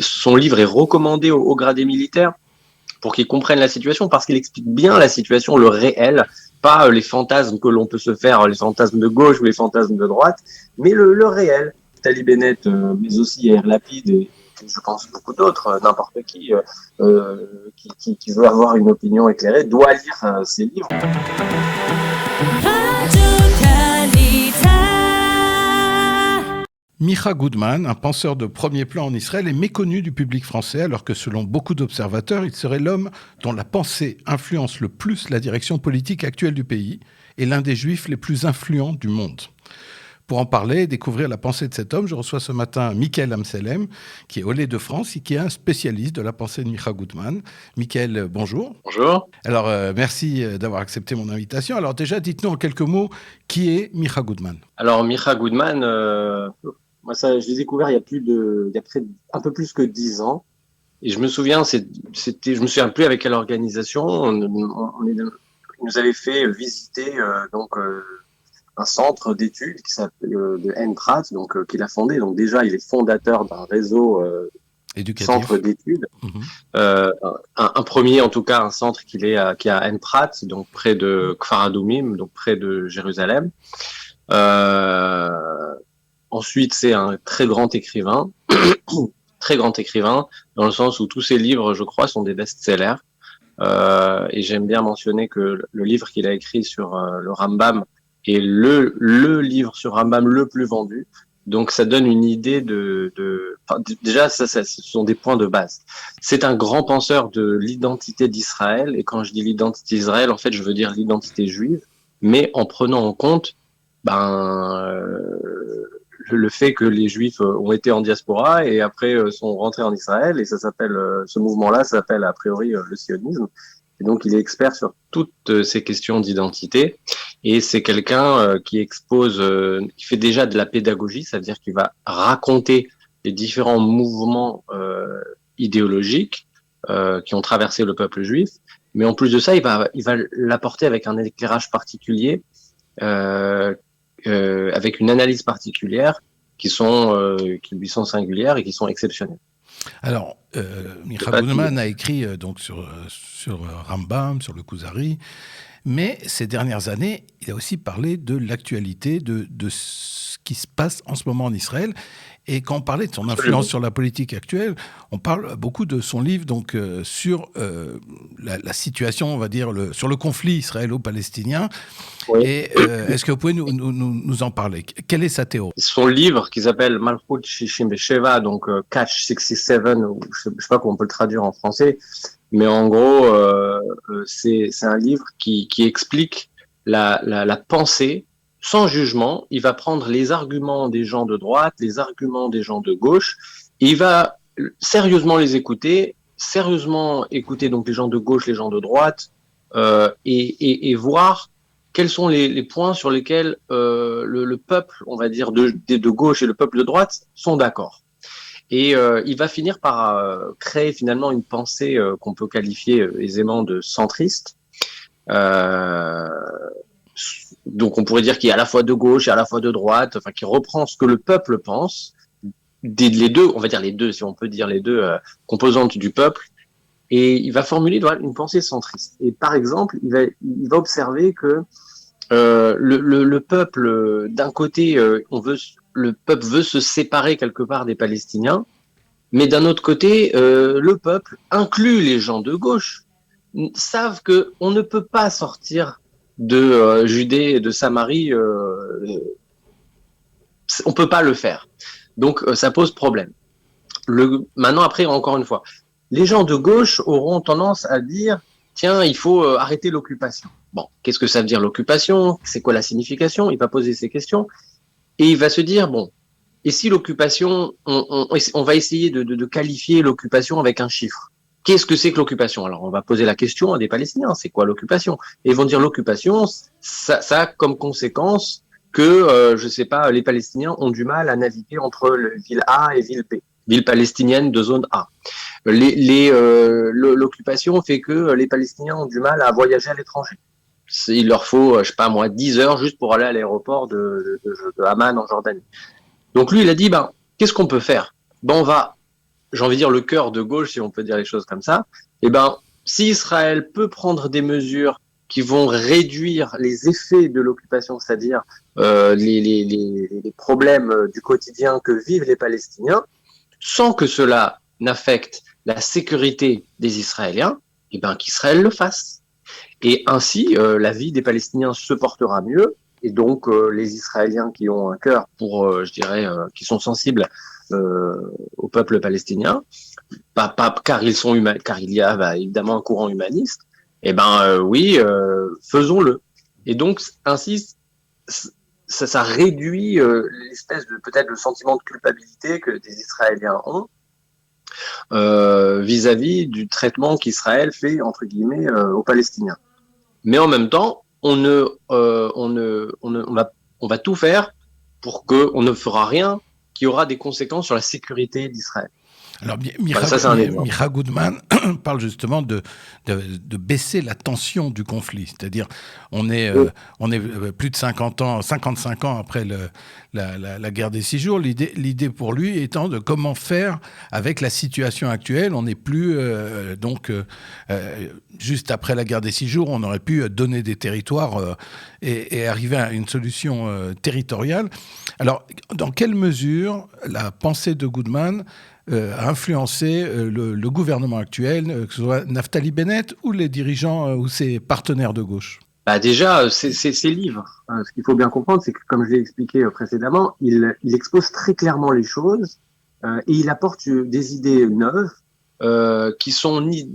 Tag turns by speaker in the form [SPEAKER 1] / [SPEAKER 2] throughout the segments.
[SPEAKER 1] son livre est recommandé aux gradés militaires pour qu'ils comprennent la situation, parce qu'il explique bien la situation, le réel, pas les fantasmes que l'on peut se faire, les fantasmes de gauche ou les fantasmes de droite, mais le réel. Naftali Bennett, mais aussi Yair Lapid et je pense beaucoup d'autres, n'importe qui veut avoir une opinion éclairée doit lire ces livres.
[SPEAKER 2] Micha Goodman, un penseur de premier plan en Israël, est méconnu du public français, alors que selon beaucoup d'observateurs, il serait l'homme dont la pensée influence le plus la direction politique actuelle du pays et l'un des juifs les plus influents du monde. Pour en parler et découvrir la pensée de cet homme, je reçois ce matin Michael Amselem, qui est Olé de France et qui est un spécialiste de la pensée de Micha Goodman. Michael, bonjour.
[SPEAKER 1] Bonjour.
[SPEAKER 2] Alors, merci d'avoir accepté mon invitation. Alors déjà, dites-nous en quelques mots, qui est Micha Goodman ?
[SPEAKER 1] Alors, Micha Goodman, moi, ça, je l'ai découvert il y a un peu plus que 10 ans. Et je me souviens, je me souviens plus avec quelle organisation, il nous avait fait visiter, un centre d'études qui s'appelle de NPRAT, qu'il a fondé. Donc déjà, il est fondateur d'un réseau
[SPEAKER 2] éducatif,
[SPEAKER 1] centre d'études. Un premier, en tout cas, un centre qui est à NPRAT, donc près de Kfar Adumim, donc près de Jérusalem. Ensuite, c'est un très grand écrivain, très grand écrivain, dans le sens où tous ses livres, je crois, sont des best-sellers. Et j'aime bien mentionner que le livre qu'il a écrit sur le Rambam est le livre sur Rambam le plus vendu. Donc ça donne une idée déjà ça ce sont des points de base. C'est un grand penseur de l'identité d'Israël, et quand je dis l'identité d'Israël, en fait je veux dire l'identité juive, mais en prenant en compte le fait que les Juifs ont été en diaspora et après sont rentrés en Israël, et ça s'appelle ce mouvement-là s'appelle a priori le sionisme. Et donc il est expert sur toutes ces questions d'identité, et c'est quelqu'un qui expose, qui fait déjà de la pédagogie, ça veut dire qu'il va raconter les différents mouvements idéologiques qui ont traversé le peuple juif, mais en plus de ça, il va l'apporter avec un éclairage particulier, avec une analyse particulière qui lui sont singulières et qui sont exceptionnelles.
[SPEAKER 2] Alors, Micha Goodman a écrit donc sur Rambam, sur le Kuzari, mais ces dernières années, il a aussi parlé de l'actualité, de ce qui se passe en ce moment en Israël. Et quand on parlait de son influence sur la politique actuelle, on parle beaucoup de son livre donc sur la situation, on va dire, sur le conflit israélo-palestinien. Oui. Et est-ce que vous pouvez nous en parler ? Quelle est sa théorie ?
[SPEAKER 1] Son livre qui s'appelle Malchut 67, donc Catch 67, je sais pas comment on peut le traduire en français, mais en gros, c'est un livre qui explique la pensée sans jugement. Il va prendre les arguments des gens de droite, les arguments des gens de gauche, et il va sérieusement les écouter, donc les gens de gauche, les gens de droite, et voir quels sont les points sur lesquels le peuple, on va dire, de gauche et le peuple de droite sont d'accord. Et il va finir par créer finalement une pensée qu'on peut qualifier aisément de centriste. Donc on pourrait dire qu'il est à la fois de gauche et à la fois de droite, enfin qui reprend ce que le peuple pense, les deux, on va dire les deux, si on peut dire les deux composantes du peuple, et il va formuler une pensée centriste. Et par exemple, il va observer que le peuple, d'un côté, le peuple veut se séparer quelque part des Palestiniens, mais d'un autre côté, le peuple inclut les gens de gauche, savent que on ne peut pas sortir de Judée et de Samarie, on peut pas le faire. Donc ça pose problème. Maintenant, après, encore une fois, les gens de gauche auront tendance à dire tiens, il faut arrêter l'occupation. Bon, qu'est-ce que ça veut dire l'occupation ? C'est quoi la signification ? Il va poser ces questions et il va se dire bon, et si l'occupation, on va essayer de qualifier l'occupation avec un chiffre. Qu'est-ce que c'est que l'occupation ? Alors, on va poser la question à des Palestiniens, c'est quoi l'occupation ? Et ils vont dire l'occupation, ça a comme conséquence que, je sais pas, les Palestiniens ont du mal à naviguer entre ville A et ville B, ville palestinienne de zone A. L'occupation fait que les Palestiniens ont du mal à voyager à l'étranger. Il leur faut, je sais pas moi, 10 heures juste pour aller à l'aéroport de Amman en Jordanie. Donc lui, il a dit, qu'est-ce qu'on peut faire ? On va j'ai envie de dire le cœur de gauche, si on peut dire les choses comme ça, eh ben, si Israël peut prendre des mesures qui vont réduire les effets de l'occupation, c'est-à-dire les problèmes du quotidien que vivent les Palestiniens, sans que cela n'affecte la sécurité des Israéliens, eh ben, qu'Israël le fasse. Et ainsi, la vie des Palestiniens se portera mieux, et donc les Israéliens qui ont un cœur pour, je dirais, qui sont sensibles au peuple palestinien, car ils sont humains, car il y a évidemment un courant humaniste. Eh ben oui, faisons-le. Et donc ainsi, ça réduit l'espèce de peut-être le sentiment de culpabilité que des Israéliens ont vis-à-vis du traitement qu'Israël fait entre guillemets aux Palestiniens. Mais en même temps, on va tout faire pour qu'on ne fera rien qui aura des conséquences sur la sécurité d'Israël.
[SPEAKER 2] Alors, Micha Goodman parle justement de baisser la tension du conflit. C'est-à-dire, on est plus de 55 ans après la guerre des 6 jours. L'idée pour lui étant de comment faire avec la situation actuelle. On n'est plus, juste après la guerre des 6 jours, on aurait pu donner des territoires et arriver à une solution territoriale. Alors, dans quelle mesure la pensée de Goodman a influencé le gouvernement actuel, que ce soit Naftali Bennett ou les dirigeants ou ses partenaires de gauche?
[SPEAKER 1] Déjà, ces livres, ce qu'il faut bien comprendre, c'est que, comme je l'ai expliqué précédemment, il expose très clairement les choses et il apporte des idées neuves qui sont ni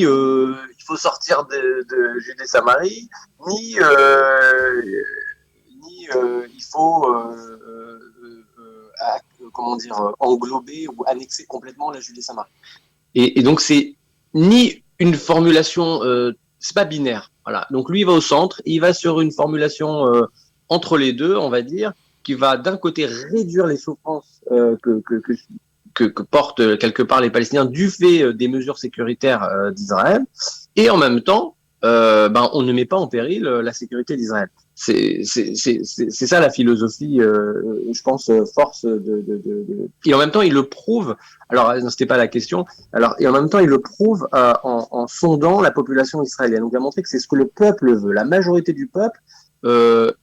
[SPEAKER 1] il faut sortir de Judée-Samarie, ni il faut englober ou annexer complètement la Judée-Samarie. Et donc c'est ni une formulation, c'est pas binaire. Voilà. Donc lui il va au centre, il va sur une formulation entre les deux, on va dire, qui va d'un côté réduire les souffrances que portent quelque part les Palestiniens du fait des mesures sécuritaires d'Israël, et en même temps, on ne met pas en péril la sécurité d'Israël. C'est ça la philosophie, je pense, force Et en même temps, il le prouve. Alors, c'était pas la question. Alors, et en même temps, il le prouve en sondant la population israélienne. Donc, il a montré que c'est ce que le peuple veut. La majorité du peuple veut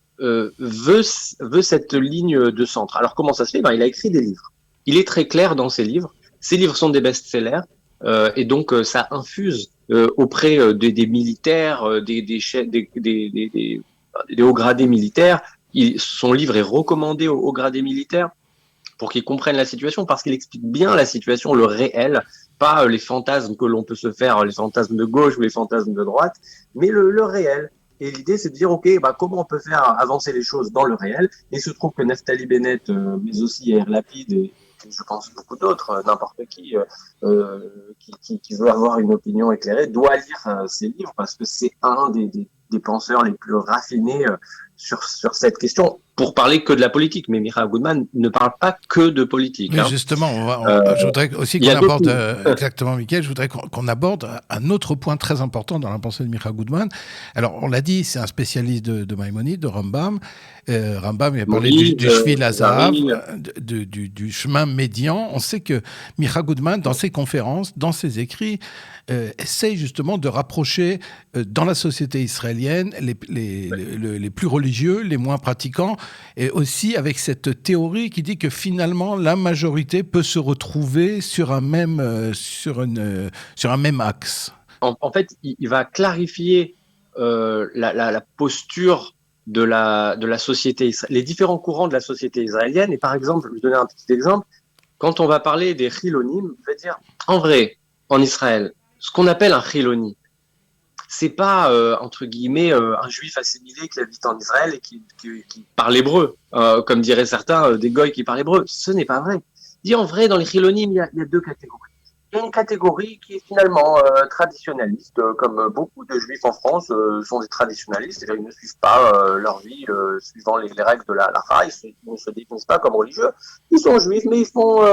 [SPEAKER 1] cette ligne de centre. Alors, comment ça se fait? Il a écrit des livres. Il est très clair dans ses livres. Ses livres sont des best-sellers, et donc ça infuse auprès des militaires, des hauts gradés militaires. Son livre est recommandé aux hauts gradés militaires pour qu'ils comprennent la situation, parce qu'il explique bien la situation, le réel, pas les fantasmes que l'on peut se faire, les fantasmes de gauche ou les fantasmes de droite, mais le réel. Et l'idée, c'est de dire, OK, comment on peut faire avancer les choses dans le réel? Et il se trouve que Naftali Bennett, mais aussi Yair Lapid, et je pense beaucoup d'autres, n'importe qui veut avoir une opinion éclairée, doit lire ces livres, parce que c'est un des penseurs les plus raffinés sur cette question, pour parler que de la politique. Mais Micha Goodman ne parle pas que de politique.
[SPEAKER 2] Oui, justement, je voudrais aussi qu'on aborde, exactement, Mickaël, je voudrais qu'on aborde un autre point très important dans la pensée de Micha Goodman. Alors, on l'a dit, c'est un spécialiste de Maïmonide, de Rambam. Rambam, il a parlé du Shvil HaZahav, du chemin médian. On sait que Micha Goodman, dans ses conférences, dans ses écrits, essaye justement de rapprocher dans la société israélienne les plus religieux, les moins pratiquants, et aussi avec cette théorie qui dit que finalement la majorité peut se retrouver sur un même axe.
[SPEAKER 1] En fait, il va clarifier la posture de la société, les différents courants de la société israélienne. Et par exemple, je vais vous donner un petit exemple. Quand on va parler des chilonim, on va dire, en vrai, en Israël, ce qu'on appelle un chiloni, c'est pas entre guillemets un juif assimilé qui habite en Israël et qui parle hébreu, comme diraient certains, des goïs qui parlent hébreu. Ce n'est pas vrai. Dit en vrai, dans les chilonim, il y a deux catégories. Il y a une catégorie qui est finalement traditionnaliste, comme beaucoup de juifs en France sont des traditionalistes, c'est-à-dire ils ne suivent pas leur vie suivant les règles de la halakha, ils ne se définissent pas comme religieux, ils sont juifs mais ils font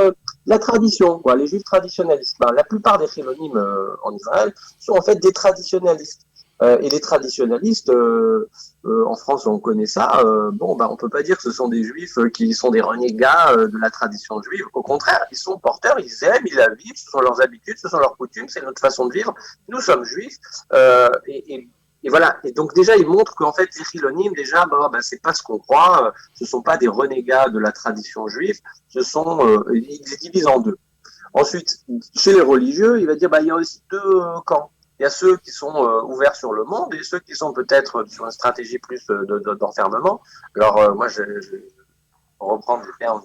[SPEAKER 1] la tradition, les juifs traditionalistes. La plupart des chilonim en Israël sont en fait des traditionalistes. Et les traditionalistes, en France, on connaît ça. On peut pas dire que ce sont des juifs qui sont des renégats de la tradition juive. Au contraire, ils sont porteurs, ils aiment, ils la vivent, ce sont leurs habitudes, ce sont leurs coutumes, c'est notre façon de vivre. Nous sommes juifs. Et voilà. Et donc déjà, ils montrent qu'en fait, les Chilonim, déjà, c'est pas ce qu'on croit. Ce sont pas des renégats de la tradition juive. Ils les divisent en deux. Ensuite, chez les religieux, il va dire, il y a aussi deux camps. Il y a ceux qui sont ouverts sur le monde et ceux qui sont peut-être sur une stratégie plus d'enfermement. Alors, moi, je reprends les termes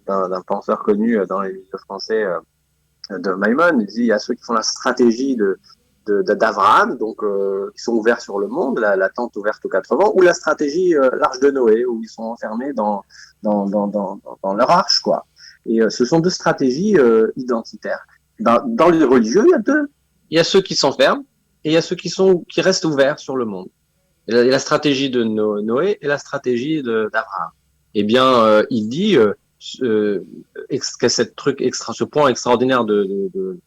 [SPEAKER 1] d'un penseur connu dans les milieux français, de Maimon. Il dit, il y a ceux qui font la stratégie d'Abraham, donc qui sont ouverts sur le monde, la tente ouverte aux quatre vents, ou la stratégie l'arche de Noé, où ils sont enfermés dans leur arche, quoi. Et ce sont deux stratégies identitaires. Dans les religieux, il y a deux. Il y a ceux qui s'enferment et il y a ceux qui restent ouverts sur le monde. Et la stratégie de Noé et la stratégie d'Abraham. Eh bien, il dit que ce point extraordinaire de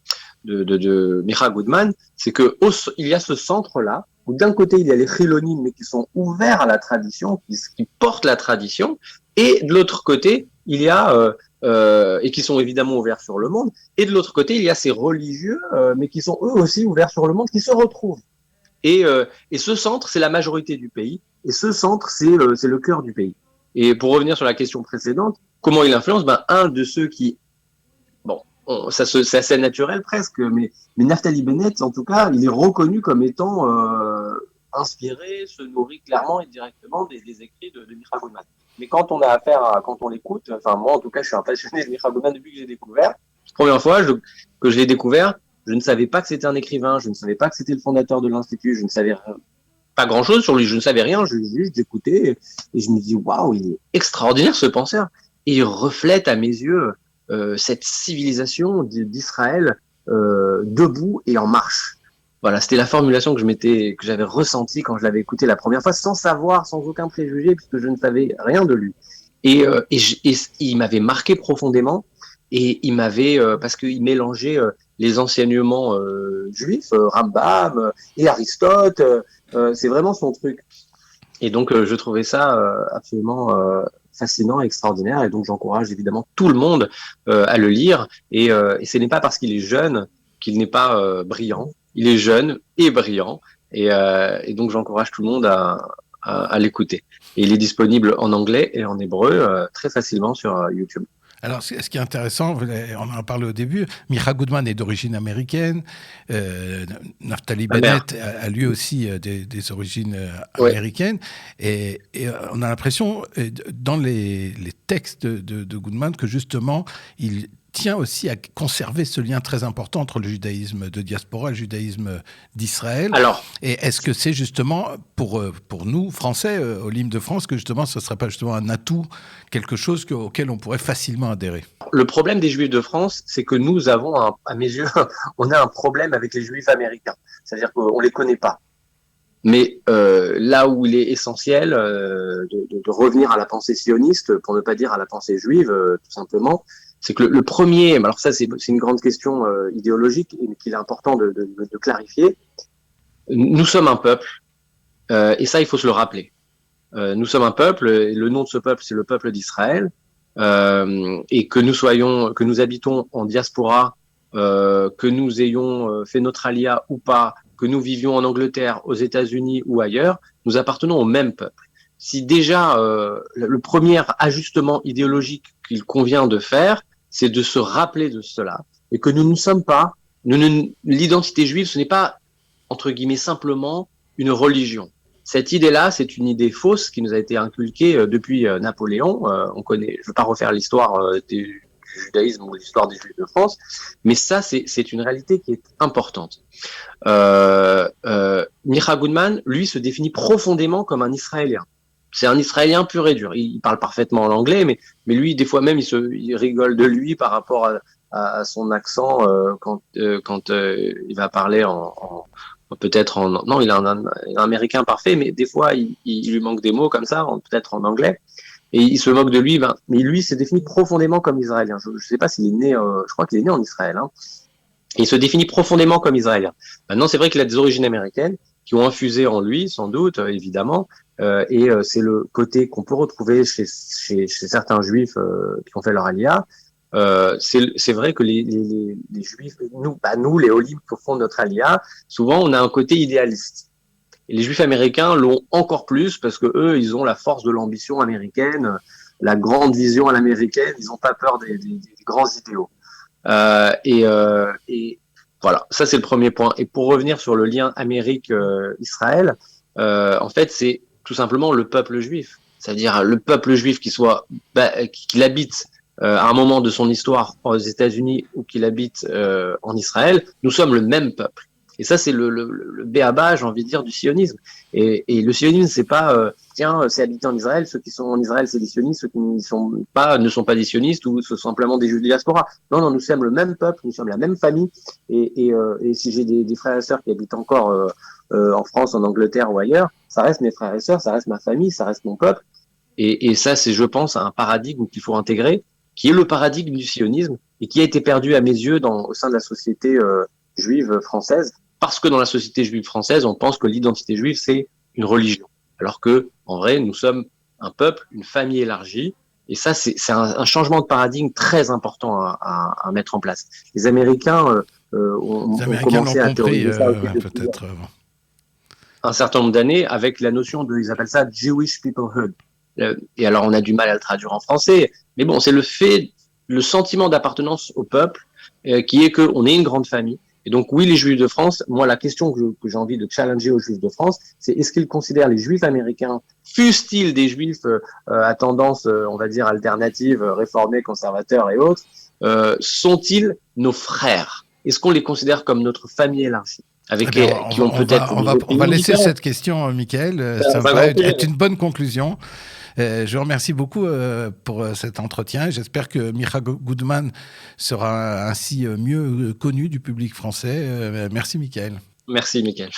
[SPEAKER 1] Micha Goodman, c'est que il y a ce centre-là où d'un côté il y a les Chilonim mais qui sont ouverts à la tradition, qui portent la tradition, et de l'autre côté il y a et qui sont évidemment ouverts sur le monde, et de l'autre côté il y a ces religieux mais qui sont eux aussi ouverts sur le monde, qui se retrouvent. Et ce centre, c'est la majorité du pays, et ce centre, c'est le cœur du pays. Et pour revenir sur la question précédente, comment il influence? Un de ceux qui, c'est assez naturel presque, mais Naftali Bennett, en tout cas, il est reconnu comme étant inspiré, se nourrit clairement et directement des écrits de Micha Goodman. Mais quand on a quand on l'écoute, enfin moi en tout cas, je suis un passionné de Micha Goodman depuis que j'ai découvert. Première fois que je l'ai découvert, je ne savais pas que c'était un écrivain, je ne savais pas que c'était le fondateur de l'Institut, je ne savais pas grand-chose sur lui, je ne savais rien, j'écoutais et je me dis waouh, il est extraordinaire ce penseur. Et il reflète à mes yeux cette civilisation d'Israël debout et en marche. Voilà, c'était la formulation que j'avais ressentie quand je l'avais écouté la première fois, sans savoir, sans aucun préjugé, puisque je ne savais rien de lui. Et il m'avait marqué profondément, et il m'avait parce qu'il mélangeait les enseignements juifs, Rambam et Aristote, c'est vraiment son truc. Et donc je trouvais ça absolument fascinant, extraordinaire, et donc j'encourage évidemment tout le monde à le lire. Et ce n'est pas parce qu'il est jeune qu'il n'est pas brillant. Il est jeune et brillant, et donc j'encourage tout le monde à l'écouter. Et il est disponible en anglais et en hébreu très facilement sur YouTube.
[SPEAKER 2] Alors, ce qui est intéressant, on en parlait au début, Micha Goodman est d'origine américaine, Naftali Bennett a lui aussi des origines américaines, et on a l'impression, dans les textes de Goodman, que justement, il tient aussi à conserver ce lien très important entre le judaïsme de diaspora et le judaïsme d'Israël.
[SPEAKER 1] Alors,
[SPEAKER 2] et est-ce que c'est justement pour nous, Français, au LIM de France, que justement ce ne serait pas justement un atout, quelque chose auquel on pourrait facilement adhérer?
[SPEAKER 1] Le problème des Juifs de France, c'est que nous avons, à mes yeux, on a un problème avec les Juifs américains. C'est-à-dire qu'on ne les connaît pas. Mais là où il est essentiel de revenir à la pensée sioniste, pour ne pas dire à la pensée juive, tout simplement, c'est que le premier, alors ça c'est une grande question idéologique, mais qu'il est important de clarifier. Nous sommes un peuple, et ça il faut se le rappeler. Nous sommes un peuple, et le nom de ce peuple c'est le peuple d'Israël, et que nous habitons en diaspora, que nous ayons fait notre alia ou pas, que nous vivions en Angleterre, aux États-Unis ou ailleurs, nous appartenons au même peuple. Si déjà le premier ajustement idéologique qu'il convient de faire, c'est de se rappeler de cela, et que nous ne sommes pas, l'identité juive, ce n'est pas, entre guillemets, simplement une religion. Cette idée-là, c'est une idée fausse qui nous a été inculquée depuis Napoléon. On connaît, je ne veux pas refaire l'histoire du judaïsme ou l'histoire des Juifs de France, mais ça, c'est une réalité qui est importante. Micha Goodman, lui, se définit profondément comme un Israélien. C'est un Israélien pur et dur. Il parle parfaitement l'anglais, mais lui, des fois même, il rigole de lui par rapport à son accent quand il va parler peut-être non, il est un Américain parfait, mais des fois, il lui manque des mots comme ça, peut-être en anglais. Et il se moque de lui, mais lui s'est défini profondément comme Israélien. Je ne sais pas s'il est né, je crois qu'il est né en Israël. Et il se définit profondément comme Israélien. Maintenant, c'est vrai qu'il a des origines américaines, qui ont infusé en lui, sans doute, évidemment. C'est le côté qu'on peut retrouver chez certains juifs qui ont fait leur alia. C'est vrai que les juifs, nous, les Olim qui font notre alia, souvent on a un côté idéaliste. Et les juifs américains l'ont encore plus parce que eux, ils ont la force de l'ambition américaine, la grande vision à l'américaine. Ils n'ont pas peur des grands idéaux. Et voilà, ça c'est le premier point. Et pour revenir sur le lien Amérique-Israël, en fait, c'est tout simplement le peuple juif. C'est-à-dire le peuple juif qu'il habite à un moment de son histoire aux États-Unis ou qu'il habite en Israël, nous sommes le même peuple. Et ça, c'est le b.a.-ba, j'ai envie de dire, du sionisme. Et le sionisme, c'est pas, c'est habité en Israël, ceux qui sont en Israël, c'est des sionistes, ceux qui ne sont pas des sionistes ou sont simplement des juifs de diaspora. Non, nous sommes le même peuple, nous sommes la même famille. Et si j'ai des frères et sœurs qui habitent encore en France, en Angleterre ou ailleurs, ça reste mes frères et sœurs, ça reste ma famille, ça reste mon peuple. Et ça, c'est, je pense, un paradigme qu'il faut intégrer, qui est le paradigme du sionisme et qui a été perdu à mes yeux au sein de la société juive française. Parce que dans la société juive française, on pense que l'identité juive, c'est une religion. Alors que, en vrai, nous sommes un peuple, une famille élargie. Et ça, c'est un changement de paradigme très important à mettre en place. Les Américains ont commencé à théoriser ça peut-être un certain nombre d'années avec la notion ils appellent ça Jewish peoplehood. Et alors, on a du mal à le traduire en français. Mais bon, c'est le sentiment d'appartenance au peuple qui est qu'on est une grande famille. Et donc, oui, les Juifs de France, moi, la question que j'ai envie de challenger aux Juifs de France, c'est est-ce qu'ils considèrent les Juifs américains, fussent-ils des Juifs à tendance, on va dire, alternative, réformés, conservateurs et autres, sont-ils nos frères? Est-ce qu'on les considère comme notre famille élargie?
[SPEAKER 2] On va laisser cette question, Michael. Ça va être une bonne conclusion. Je vous remercie beaucoup pour cet entretien. J'espère que Micha Goodman sera ainsi mieux connu du public français. Merci, Michael.
[SPEAKER 1] Merci, Michael.